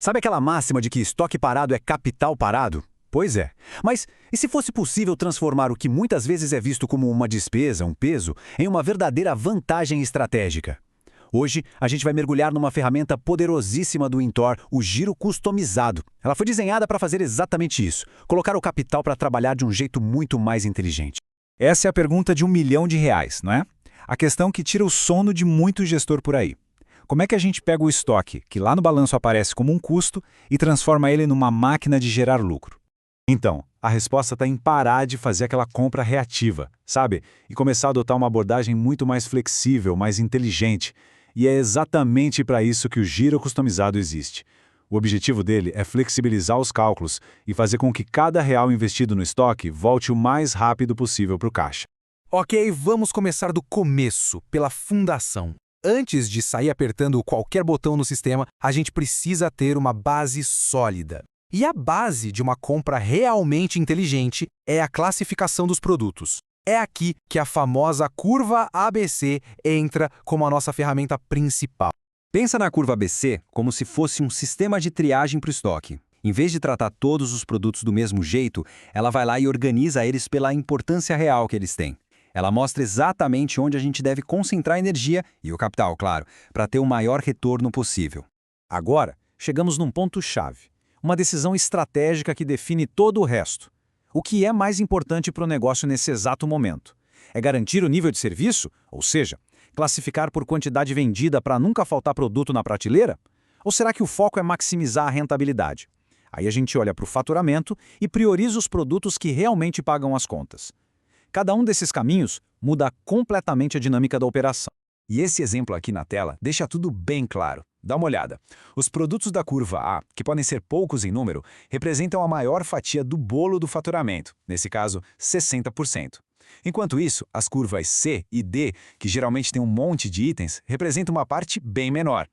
Sabe aquela máxima de que estoque parado é capital parado? Pois é. Mas e se fosse possível transformar o que muitas vezes é visto como uma despesa, um peso, em uma verdadeira vantagem estratégica? Hoje, a gente vai mergulhar numa ferramenta poderosíssima do Intor, o giro customizado. Ela foi desenhada para fazer exatamente isso, colocar o capital para trabalhar de um jeito muito mais inteligente. Essa é a pergunta de R$ 1.000.000, não é? A questão que tira o sono de muito gestor por aí. Como é que a gente pega o estoque, que lá no balanço aparece como um custo, e transforma ele numa máquina de gerar lucro? Então, a resposta está em parar de fazer aquela compra reativa, sabe? E começar a adotar uma abordagem muito mais flexível, mais inteligente. E é exatamente para isso que o giro customizado existe. O objetivo dele é flexibilizar os cálculos e fazer com que cada real investido no estoque volte o mais rápido possível para o caixa. Ok, vamos começar do começo, pela fundação. Antes de sair apertando qualquer botão no sistema, a gente precisa ter uma base sólida. E a base de uma compra realmente inteligente é a classificação dos produtos. É aqui que a famosa curva ABC entra como a nossa ferramenta principal. Pensa na curva ABC como se fosse um sistema de triagem para o estoque. Em vez de tratar todos os produtos do mesmo jeito, ela vai lá e organiza eles pela importância real que eles têm. Ela mostra exatamente onde a gente deve concentrar a energia e o capital, claro, para ter o maior retorno possível. Agora, chegamos num ponto-chave. Uma decisão estratégica que define todo o resto. O que é mais importante para o negócio nesse exato momento? É garantir o nível de serviço? Ou seja, classificar por quantidade vendida para nunca faltar produto na prateleira? Ou será que o foco é maximizar a rentabilidade? Aí a gente olha para o faturamento e prioriza os produtos que realmente pagam as contas. Cada um desses caminhos muda completamente a dinâmica da operação. E esse exemplo aqui na tela deixa tudo bem claro. Dá uma olhada. Os produtos da curva A, que podem ser poucos em número, representam a maior fatia do bolo do faturamento, nesse caso, 60%. Enquanto isso, as curvas C e D, que geralmente têm um monte de itens, representam uma parte bem menor.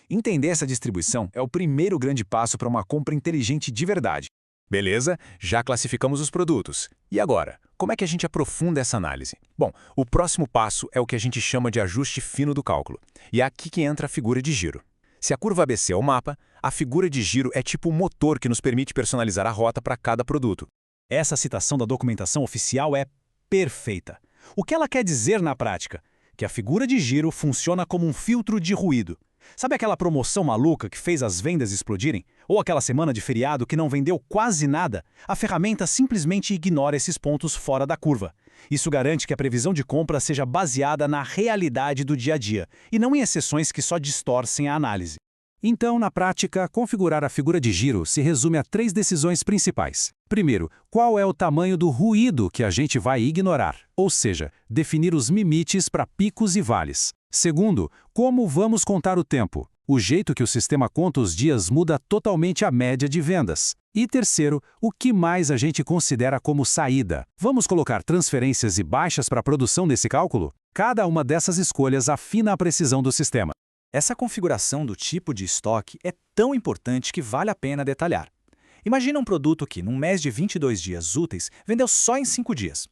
Entender essa distribuição é o primeiro grande passo para uma compra inteligente de verdade. Beleza, já classificamos os produtos. E agora, como é que a gente aprofunda essa análise? Bom, o próximo passo é o que a gente chama de ajuste fino do cálculo. E é aqui que entra a figura de giro. Se a curva ABC é o mapa, a figura de giro é tipo o motor que nos permite personalizar a rota para cada produto. Essa citação da documentação oficial é perfeita. O que ela quer dizer na prática? Que a figura de giro funciona como um filtro de ruído. Sabe aquela promoção maluca que fez as vendas explodirem? Ou aquela semana de feriado que não vendeu quase nada? A ferramenta simplesmente ignora esses pontos fora da curva. Isso garante que a previsão de compra seja baseada na realidade do dia a dia, e não em exceções que só distorcem a análise. Então, na prática, configurar a figura de giro se resume a 3 decisões principais. Primeiro, qual é o tamanho do ruído que a gente vai ignorar? Ou seja, definir os limites para picos e vales. Segundo, como vamos contar o tempo? O jeito que o sistema conta os dias muda totalmente a média de vendas. E terceiro, o que mais a gente considera como saída? Vamos colocar transferências e baixas para a produção nesse cálculo? Cada uma dessas escolhas afina a precisão do sistema. Essa configuração do tipo de estoque é tão importante que vale a pena detalhar. Imagina um produto que, num mês de 22 dias úteis, vendeu só em 5 dias.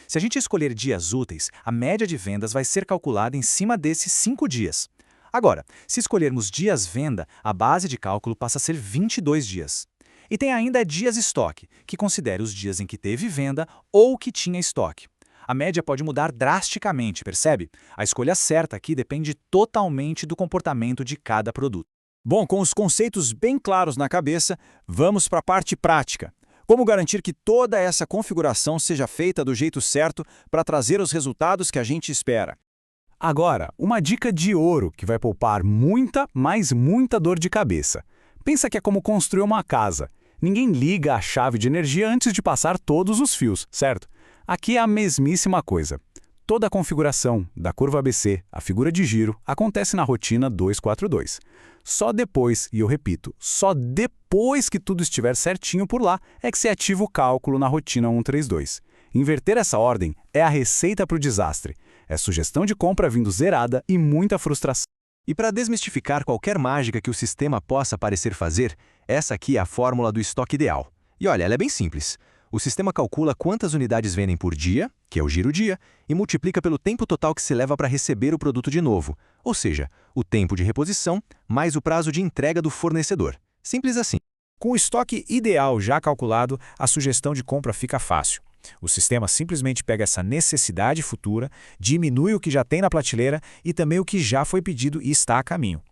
Se a gente escolher dias úteis, a média de vendas vai ser calculada em cima desses 5 dias. Agora, se escolhermos dias venda, a base de cálculo passa a ser 22 dias. E tem ainda dias estoque, que considera os dias em que teve venda ou que tinha estoque. A média pode mudar drasticamente, percebe? A escolha certa aqui depende totalmente do comportamento de cada produto. Bom, com os conceitos bem claros na cabeça, vamos para a parte prática. Como garantir que toda essa configuração seja feita do jeito certo para trazer os resultados que a gente espera? Agora, uma dica de ouro que vai poupar muita, mas muita dor de cabeça. Pensa que é como construir uma casa. Ninguém liga a chave de energia antes de passar todos os fios, certo? Aqui é a mesmíssima coisa. Toda a configuração, da curva ABC à figura de giro, acontece na rotina 242. Só depois, e eu repito, só depois que tudo estiver certinho por lá, é que se ativa o cálculo na rotina 132. Inverter essa ordem é a receita para o desastre. É sugestão de compra vindo zerada e muita frustração. E para desmistificar qualquer mágica que o sistema possa parecer fazer, essa aqui é a fórmula do estoque ideal. E olha, ela é bem simples. O sistema calcula quantas unidades vendem por dia, que é o giro-dia, e multiplica pelo tempo total que se leva para receber o produto de novo, ou seja, o tempo de reposição mais o prazo de entrega do fornecedor. Simples assim. Com o estoque ideal já calculado, a sugestão de compra fica fácil. O sistema simplesmente pega essa necessidade futura, diminui o que já tem na prateleira e também o que já foi pedido e está a caminho.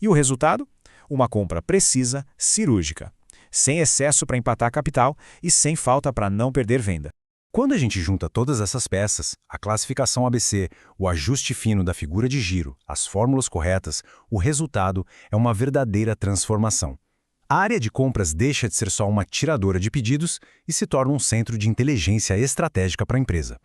E o resultado? Uma compra precisa, cirúrgica, sem excesso para empatar capital e sem falta para não perder venda. Quando a gente junta todas essas peças, a classificação ABC, o ajuste fino da figura de giro, as fórmulas corretas, o resultado é uma verdadeira transformação. A área de compras deixa de ser só uma tiradora de pedidos e se torna um centro de inteligência estratégica para a empresa.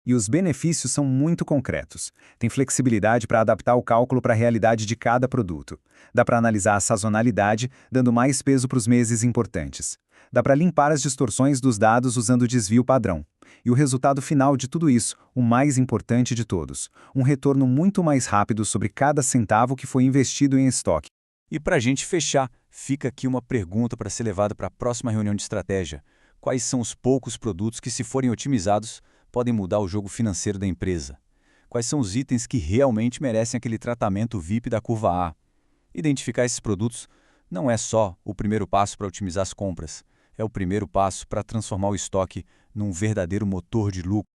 E os benefícios são muito concretos. Tem flexibilidade para adaptar o cálculo para a realidade de cada produto. Dá para analisar a sazonalidade, dando mais peso para os meses importantes. Dá para limpar as distorções dos dados usando o desvio padrão. E o resultado final de tudo isso, o mais importante de todos, um retorno muito mais rápido sobre cada centavo que foi investido em estoque. E para a gente fechar, fica aqui uma pergunta para ser levada para a próxima reunião de estratégia. Quais são os poucos produtos que, se forem otimizados, podem mudar o jogo financeiro da empresa? Quais são os itens que realmente merecem aquele tratamento VIP da curva A? Identificar esses produtos não é só o primeiro passo para otimizar as compras, é o primeiro passo para transformar o estoque num verdadeiro motor de lucro.